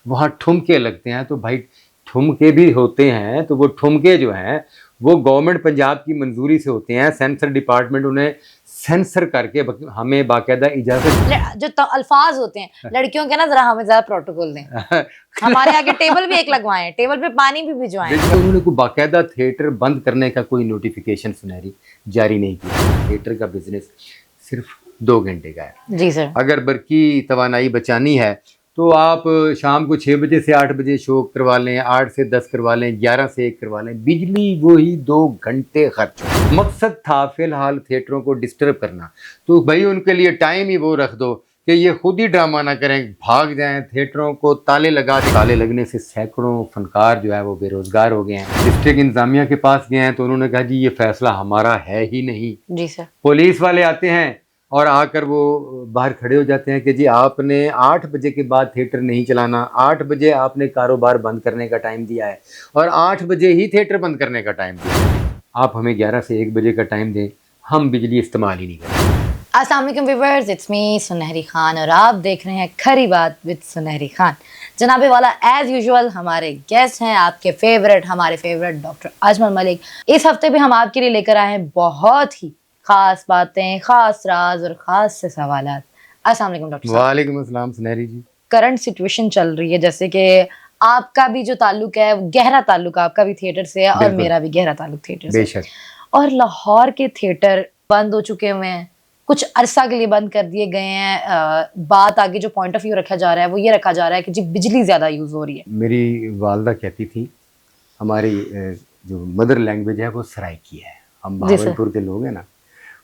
वहाँ ठुमके लगते हैं, तो भाई ठुमके भी होते हैं, तो वो ठुमके जो हैं वो गवर्नमेंट पंजाब की मंजूरी से होते हैं। सेंसर डिपार्टमेंट उन्हें सेंसर करके हमें बाकायदा इजाजत जो अल्फाज होते हैं लड़कियों के ना, जरा हमें ज्यादा प्रोटोकॉल दें। हमारे आगे टेबल भी एक लगवाएं, टेबल पे पानी भी भिजवाएं। उन्होंने कोई बाकायदा थिएटर बंद करने का कोई नोटिफिकेशन सुनहरी जारी नहीं किया। थिएटर का बिजनेस सिर्फ 2 घंटे का है। जी सर। अगर बरकी तवानाई बचानी है तो आप शाम को 6 बजे से 8 बजे शो करवा लें, 8 से 10 करवा लें, 11 से 1 करवा लें, बिजली वही 2 घंटे खर्च। मकसद था फिलहाल थिएटरों को डिस्टर्ब करना, तो भाई उनके लिए टाइम ही वो रख दो कि ये खुद ही ड्रामा ना करें, भाग जाएं, थिएटरों को ताले लगा दें। ताले लगने से सैकड़ों फनकार जो है वो बेरोजगार हो गए हैं। डिस्ट्रिक्ट इंतजामिया के पास गए हैं तो उन्होंने कहा जी ये फैसला हमारा है ही नहीं। जी सर। पुलिस वाले आते हैं और आकर वो बाहर खड़े हो जाते हैं कि जी आपने 8 बजे के बाद थिएटर नहीं चलाना, 8 बजे आपने कारोबार बंद करने का टाइम दिया है और 8 बजे ही थिएटर बंद करने का टाइम दिया है। आप हमें 11 से 1 बजे का टाइम दें, हम बिजली इस्तेमाल ही नहीं करें। अस्सलाम वालेकुम व्यूअर्स, इट्स मी सुनहरी खान और आप देख रहे हैं खरी बात विद सुनहरी खान। जनाबे वाला एज यूजुअल हमारे गेस्ट हैं, आपके फेवरेट, हमारे फेवरेट डॉक्टर अजमल मलिक। इस हफ्ते भी हम आपके लिए लेकर आए हैं बहुत ही खास बातें, खास राज और खास से सवालात। अस्सलाम वालेकुम डॉक्टर साहब। वालेकुम अस्सलाम सुनहरी जी। करंट सिचुएशन चल रही है, जैसे कि आपका भी जो ताल्लुक है, गहरा ताल्लुक आपका भी थिएटर से है और मेरा भी गहरा ताल्लुक थिएटर से। बेशक। और लाहौर के थिएटर बंद हो चुके हुए हैं, कुछ अरसा के लिए बंद कर दिए गए हैं। बात आगे जो पॉइंट ऑफ व्यू रखा जा रहा है वो ये रखा जा रहा है कि जी बिजली ज्यादा यूज हो रही है। मेरी वालदा कहती थी, हमारी जो मदर लैंग्वेज है वो सराइकी है, हम बहावलपुर के लोग हैं ना,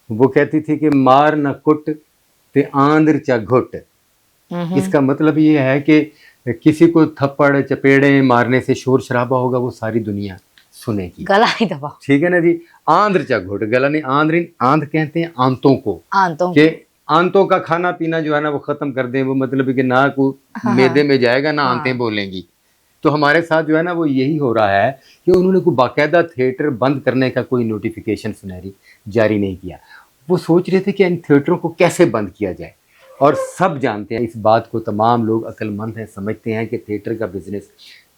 वो कहती थी कि मार न कुट ते आंध्र चा घुट। इसका मतलब ये है कि किसी को थप्पड़ चपेड़े मारने से शोर शराबा होगा वो सारी दुनिया सुनेगी, गला ही दबाओ। ठीक है ना जी। आंध्र चा घुट, गला नहीं, आंध्र कहते हैं आंतों को, आंतों के आंतों का खाना पीना जो है ना वो खत्म कर दें, वो मतलब कि ना को मैदे में जाएगा ना आंतें बोलेंगी। तो हमारे साथ जो है ना वो यही हो रहा है कि उन्होंने कोई बाकायदा थिएटर बंद करने का कोई नोटिफिकेशन सुनहरी जारी नहीं किया। वो सोच रहे थे कि इन थिएटरों को कैसे बंद किया जाए, और सब जानते हैं इस बात को, तमाम लोग अक्लमंद हैं, समझते हैं कि थिएटर का बिजनेस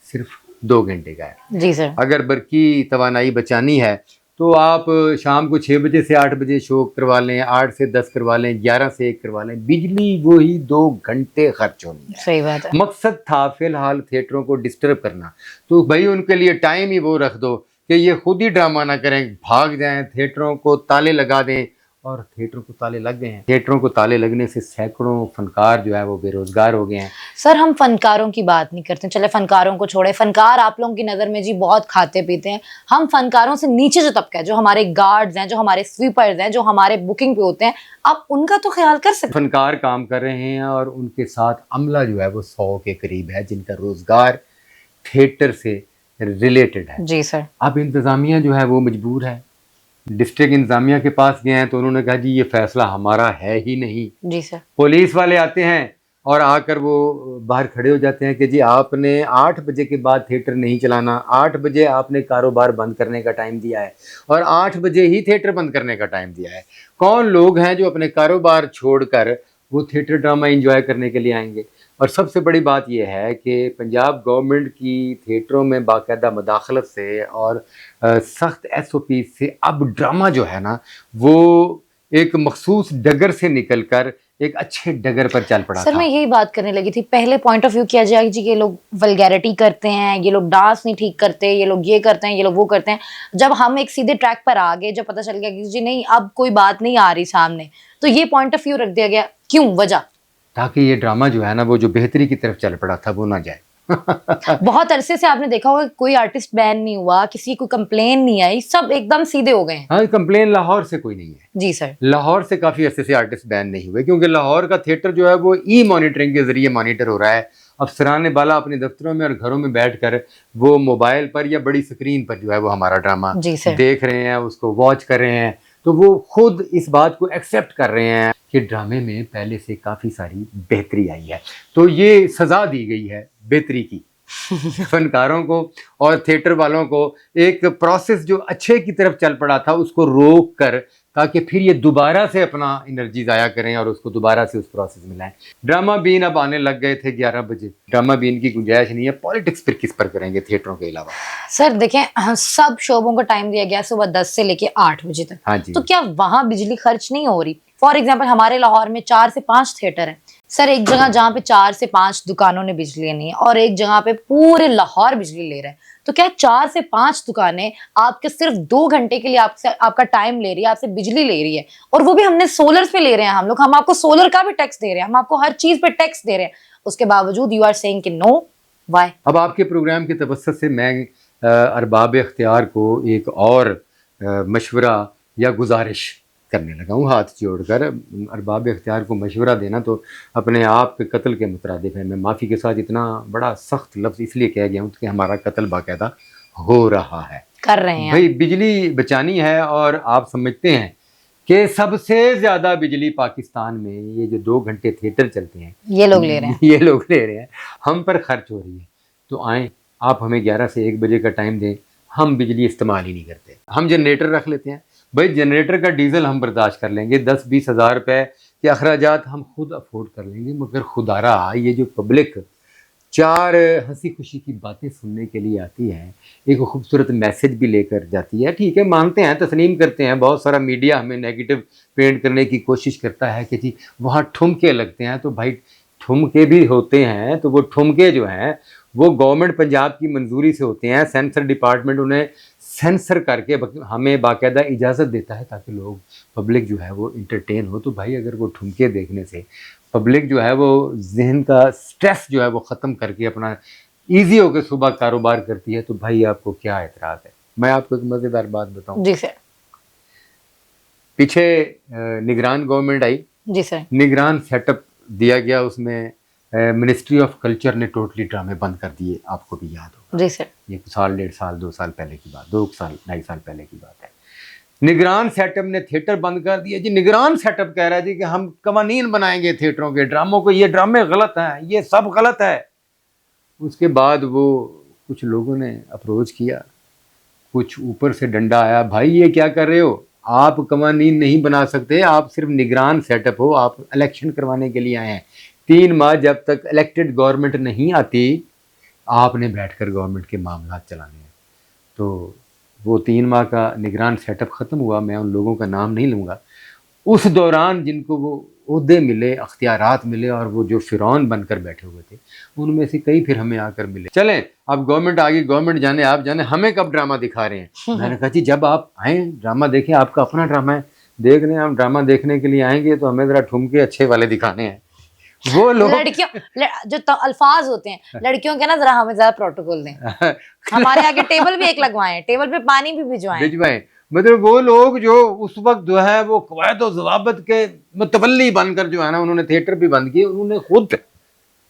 सिर्फ 2 घंटे का है। जी सर। अगर बरकी तवानाई बचानी है तो आप शाम को 6 बजे से 8 बजे शो करवा लें, 8 से 10 करवा लें, 11 से 1 करवा लें, बिजली वही 2 घंटे खर्च होनी है। सही बात है। मकसद था फिलहाल थिएटरों को डिस्टर्ब करना, तो भाई उनके लिए टाइम ही वो रख दो कि ये खुद ही ड्रामा ना करें, भाग जाएं, थिएटरों को ताले लगा दें। और थिएटरों को ताले लग गए हैं। थिएटरों को ताले लगने से सैकड़ों फनकार जो है वो बेरोजगार हो गए हैं। सर हम फनकारों की बात नहीं करते, चले फनकारों को छोड़े, फनकार आप लोगों की नज़र में जी बहुत खाते पीते हैं। हम फनकारों से नीचे जो तबका है, जो हमारे गार्ड्स हैं, जो हमारे स्वीपर्स हैं, जो हमारे बुकिंग पे होते हैं, आप उनका तो ख्याल कर सकते। फनकार काम कर रहे हैं और उनके साथ अमला जो है वो 100 के करीब है जिनका रोजगार थिएटर से रिलेटेड है। जी सर। अब इंतजामिया जो है वो मजबूर है। डिस्ट्रिक्ट इंतजामिया के पास गए हैं तो उन्होंने कहा जी ये फैसला हमारा है ही नहीं। जी सर। पुलिस वाले आते हैं और आकर वो बाहर खड़े हो जाते हैं कि जी आपने 8 बजे के बाद थिएटर नहीं चलाना, 8 बजे आपने कारोबार बंद करने का टाइम दिया है और 8 बजे ही थिएटर बंद करने का टाइम दिया है। कौन लोग हैं जो अपने कारोबार छोड़कर वो थिएटर ड्रामा एंजॉय करने के लिए आएंगे? और सबसे बड़ी बात यह है कि पंजाब गवर्नमेंट की थिएटरों में बाकायदा मदाखलत से और सख्त SOP से अब ड्रामा जो है ना वो एक मखसूस डगर से निकलकर एक अच्छे डगर पर चल पड़ा। सर मैं यही बात करने लगी थी, पहले पॉइंट ऑफ व्यू किया जाए जी ये लोग वल्गैरिटी करते हैं, ये लोग डांस नहीं ठीक करते, ये लोग ये करते हैं, ये लोग वो करते हैं। जब हम एक सीधे ट्रैक पर आ गए, जब पता चल गया कि जी नहीं अब कोई बात नहीं आ रही सामने, तो ये पॉइंट ऑफ व्यू रख दिया गया। क्यों? वजह ताकि ये ड्रामा जो है ना वो जो बेहतरी की तरफ चल पड़ा था वो ना जाए। बहुत अरसे से आपने देखा होगा कोई आर्टिस्ट बैन नहीं हुआ, किसी को कंप्लेन नहीं आई, सब एकदम सीधे हो गए हैं। हाँ, कंप्लेन लाहौर से कोई नहीं है। जी सर। लाहौर से काफी अरसे से आर्टिस्ट बैन नहीं हुए क्योंकि लाहौर का थिएटर जो है वो ई मॉनिटरिंग के जरिए मॉनिटर हो रहा है। अफसरान बाला अपने दफ्तरों में और घरों में बैठकर वो मोबाइल पर या बड़ी स्क्रीन पर जो है वो हमारा ड्रामा देख रहे हैं, उसको वॉच कर रहे हैं, तो वो खुद इस बात को एक्सेप्ट कर रहे हैं कि ड्रामे में पहले से काफी सारी बेहतरी आई है। तो ये सजा दी गई है बेहतरी की फनकारों को और थिएटर वालों को। एक प्रोसेस जो अच्छे की तरफ चल पड़ा था उसको रोक कर ताकि फिर ये दोबारा से अपना एनर्जी ज़ाया करें और उसको दोबारा से उस प्रोसेस में लाएं। ड्रामा बीन अब आने लग गए थे 11 बजे, ड्रामा बीन की गुंजाइश नहीं है। पॉलिटिक्स फिर किस पर करेंगे थिएटरों के अलावा? सर देखें, सब शोबों को टाइम दिया गया सुबह 10 से लेके 8 बजे तक। हाँ जी। तो क्या वहां बिजली खर्च नहीं हो रही? फॉर एग्जाम्पल हमारे लाहौर में 4 से 5 थिएटर है सर, एक जगह जहाँ पे 4 से 5 दुकानों ने बिजली नहीं है और एक जगह पे पूरे लाहौर बिजली ले रहा है। तो क्या 4 से 5 दुकानें आपके सिर्फ 2 घंटे के लिए आपसे आपका टाइम ले रही है, आपसे बिजली ले रही है, और वो भी हमने सोलर पे ले रहे हैं। हम आपको सोलर का भी टैक्स दे रहे हैं, हम आपको हर चीज पे टैक्स दे रहे हैं, उसके बावजूद यू आर सेइंग कि नो, व्हाई? अब आपके प्रोग्राम के तवस्सुत से मैं अरबाब इख्तियार को एक और मशवरा या गुजारिश करने लगा हूँ हाथ जोड़कर। अरबाब इख्तियार को मशवरा देना तो अपने आप के कत्ल के मुतरादिफ है। मैं माफ़ी के साथ इतना बड़ा सख्त लफ्ज़ इसलिए कह गया हूँ कि हमारा कत्ल बाकायदा हो रहा है, कर रहे हैं भाई। बिजली बचानी है और आप समझते हैं कि सबसे ज़्यादा बिजली पाकिस्तान में ये जो 2 घंटे थिएटर चलते हैं ये लोग ले रहे हैं, ये लोग ले रहे हैं, हम पर खर्च हो रही है। तो आएँ, आप हमें 11 से 1 बजे का टाइम दें, हम बिजली इस्तेमाल ही नहीं करते, हम जनरेटर रख लेते हैं। भाई जनरेटर का डीजल हम बर्दाश्त कर लेंगे, 10-20 हज़ार रुपये के अखराजात हम खुद अफोर्ड कर लेंगे, मगर खुदारा ये जो पब्लिक 4 हंसी खुशी की बातें सुनने के लिए आती है, एक खूबसूरत मैसेज भी लेकर जाती है, ठीक है, मानते हैं, तस्लीम करते हैं। बहुत सारा मीडिया हमें नेगेटिव पेंट करने की कोशिश करता है कि जी वहाँ ठुमके लगते हैं, तो भाई ठुमके भी होते हैं, तो वो ठुमके जो हैं वो गवर्नमेंट पंजाब की मंजूरी से होते हैं। सेंसर डिपार्टमेंट उन्हें सेंसर करके हमें बाकायदा इजाज़त देता है ताकि लोग, पब्लिक जो है वो इंटरटेन हो। तो भाई अगर वो ठुमके देखने से पब्लिक जो है वो जहन का स्ट्रेस जो है वो ख़त्म करके अपना ईजी होकर सुबह कारोबार करती है, तो भाई आपको क्या एतराज़ है? मैं आपको एक मज़ेदार बात बताऊँ। जी सर। पीछे निगरान गवर्नमेंट आई, जी सर। निगरान सेटअप दिया गया, उसमें मिनिस्ट्री ऑफ कल्चर ने टोटली ड्रामे बंद कर दिए, आपको भी याद होगा। जी सर। ये साल 1.5 साल 2 साल पहले की बात, 2 साल 2.5 साल पहले की बात है। निगरान सेटअप ने थिएटर बंद कर दिया जी। निगरान सेटअप कह रहा है जी कि हम कवानीन बनाएंगे थिएटरों के, ड्रामों को, ये ड्रामे गलत हैं, ये सब गलत है। उसके बाद वो कुछ लोगों ने अप्रोच किया, कुछ ऊपर से डंडा आया, भाई ये क्या कर रहे हो, आप कवानीन नहीं बना सकते, आप सिर्फ निगरान सेटअप हो, आप इलेक्शन करवाने के लिए आए हैं। 3 माह जब तक इलेक्टेड गवर्नमेंट नहीं आती, आपने बैठकर गवर्नमेंट के मामला चलाने हैं। तो वो 3 माह का निगरान सेटअप ख़त्म हुआ, मैं उन लोगों का नाम नहीं लूँगा। उस दौरान जिनको वो ओहदे मिले, अख्तियारात मिले, और वो जो फ़िरौन बनकर बैठे हुए थे, उनमें से कई फिर हमें आकर मिले। चलें अब गवर्नमेंट आ गई, गवर्नमेंट जाने, आप जाने, हमें कब ड्रामा दिखा रहे हैं। मैंने कहा जी जब आप आएँ ड्रामा देखें, आपका अपना ड्रामा है, देख रहे हैं, हम ड्रामा देखने के लिए आएंगे तो हमें ज़रा ठुमके अच्छे वाले दिखाने हैं। वो लोग लड़कियों जो अल्फाज होते हैं लड़कियों के ना, जरा हमें ज्यादा प्रोटोकॉल दें। हमारे आगे टेबल भी एक लगवाएं, टेबल पे पानी भी भिजवाएं। मतलब वो लोग जो उस वक्त जो है वो कवायद और ज़वाबत के मुतवल्ली बनकर जो है ना, उन्होंने थिएटर भी बंद किए। उन्होंने खुद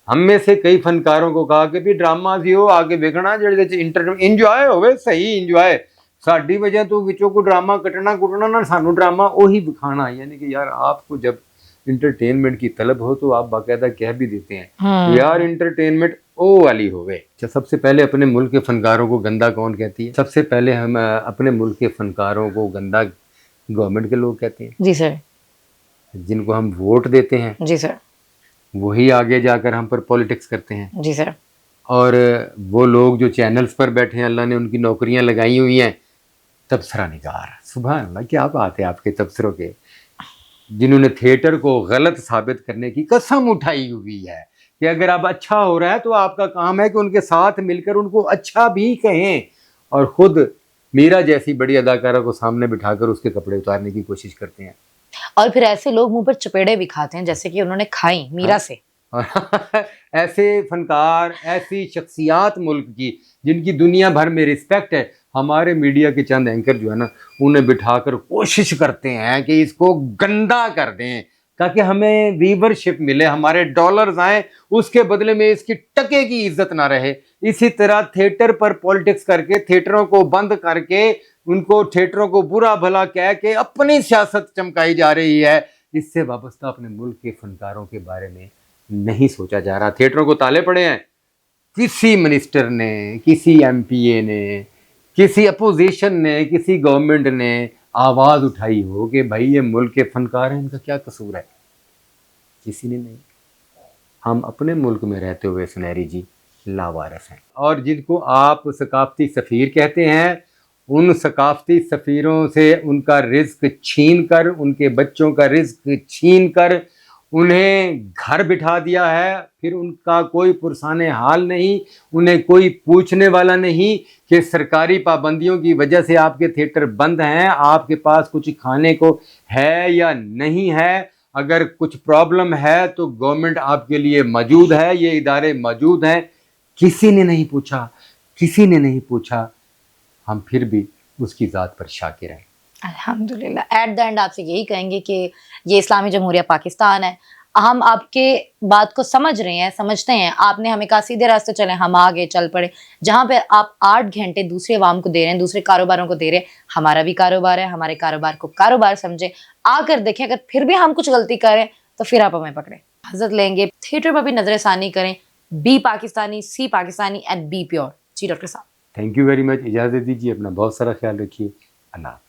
हम में से कई फनकारों को कहा कि भी ड्रामा सी हो आगे वेखना, जेह्दे इंजॉय होवे, सही इंजॉय, साडी वजह तो विचों को ड्रामा कटना कुटना ना, सानू ड्रामा वही दिखाना। यानी कि यार आपको जब इंटरटेनमेंट की तलब हो तो आप बाकायदा कह भी देते हैं यार इंटरटेनमेंट ओ वाली होवे। अच्छा, सबसे पहले अपने मुल्क के फनकारों को गंदा कौन कहती है? सबसे पहले हम अपने मुल्क के फनकारों को गंदा गवर्नमेंट के लोग कहते हैं। जी सर। जिनको हम वोट देते हैं, जी सर, वही आगे जाकर हम पर पॉलिटिक्स करते हैं। जी सर। और वो लोग जो चैनल्स पर बैठे हैं, अल्लाह ने उनकी नौकरियां लगाई हुई हैं, तबसरा निगार, सुभान अल्लाह, क्या बात है आपके तबसरों के, जिन्होंने थिएटर को गलत साबित करने की कसम उठाई हुई है कि अगर अब अच्छा हो रहा है तो आपका काम है कि उनके साथ मिलकर उनको अच्छा भी कहें, और खुद मीरा जैसी बड़ी अदाकारा को सामने बिठाकर उसके कपड़े उतारने की कोशिश करते हैं। और फिर ऐसे लोग मुंह पर चपेड़े भी खाते हैं, जैसे कि उन्होंने खाई मीरा से। ऐसे फनकार, ऐसी शख्सियात मुल्क की जिनकी दुनिया भर में रिस्पेक्ट है, हमारे मीडिया के चंद एंकर जो है ना, उन्हें बिठाकर कोशिश करते हैं कि इसको गंदा कर दें ताकि हमें व्यूवरशिप मिले, हमारे डॉलर्स आए, उसके बदले में इसकी टके की इज्जत ना रहे। इसी तरह थिएटर पर पॉलिटिक्स करके, थिएटरों को बंद करके, उनको थिएटरों को बुरा भला कह के अपनी सियासत चमकाई जा रही है। इससे वाबस्ता अपने मुल्क के फनकारों के बारे में नहीं सोचा जा रहा। थिएटरों को ताले पड़े हैं, किसी मिनिस्टर ने, किसी MPA ने, किसी अपोजिशन ने, किसी गवर्नमेंट ने आवाज़ उठाई हो कि भाई ये मुल्क के फनकार हैं, इनका क्या कसूर है? किसी ने नहीं। हम अपने मुल्क में रहते हुए सुनहरी जी लावारिस हैं। और जिनको आप सकाफती सफ़ीर कहते हैं, उन सकाफती सफ़ीरों से उनका रिज़्क छीन कर, उनके बच्चों का रिज़्क छीन कर उन्हें घर बिठा दिया है। फिर उनका कोई पुरसाने हाल नहीं, उन्हें कोई पूछने वाला नहीं कि सरकारी पाबंदियों की वजह से आपके थिएटर बंद हैं, आपके पास कुछ खाने को है या नहीं है। अगर कुछ प्रॉब्लम है तो गवर्नमेंट आपके लिए मौजूद है, ये इदारे मौजूद हैं। किसी ने नहीं पूछा, किसी ने नहीं पूछा। हम फिर भी उसकी ज़ात पर शाकिर हैं। अल्हम्दुलिल्लाह। एट द एंड आपसे यही कहेंगे कि ये इस्लामी जमहूरिया पाकिस्तान है। हम आपके बात को समझ रहे हैं, समझते हैं। आपने हमें कहा सीधे रास्ते चलें, हम आगे चल पड़े। जहाँ पे आप 8 घंटे दूसरे अवाम को दे रहे हैं, दूसरे कारोबारों को दे रहे हैं, हमारा भी कारोबार है, हमारे कारोबार को कारोबार समझें। आकर देखें, अगर फिर भी हम कुछ गलती करें तो फिर आप हमें पकड़ें, इजाज़त लेंगे। थिएटर पर भी नज़र-ए-षानी करें। B Pakistani, C Pakistani and B pure. जी डॉक्टर साहब। Thank you very much. इजाज़त दीजिए, अपना बहुत सारा ख्याल रखिए। अल्लाह।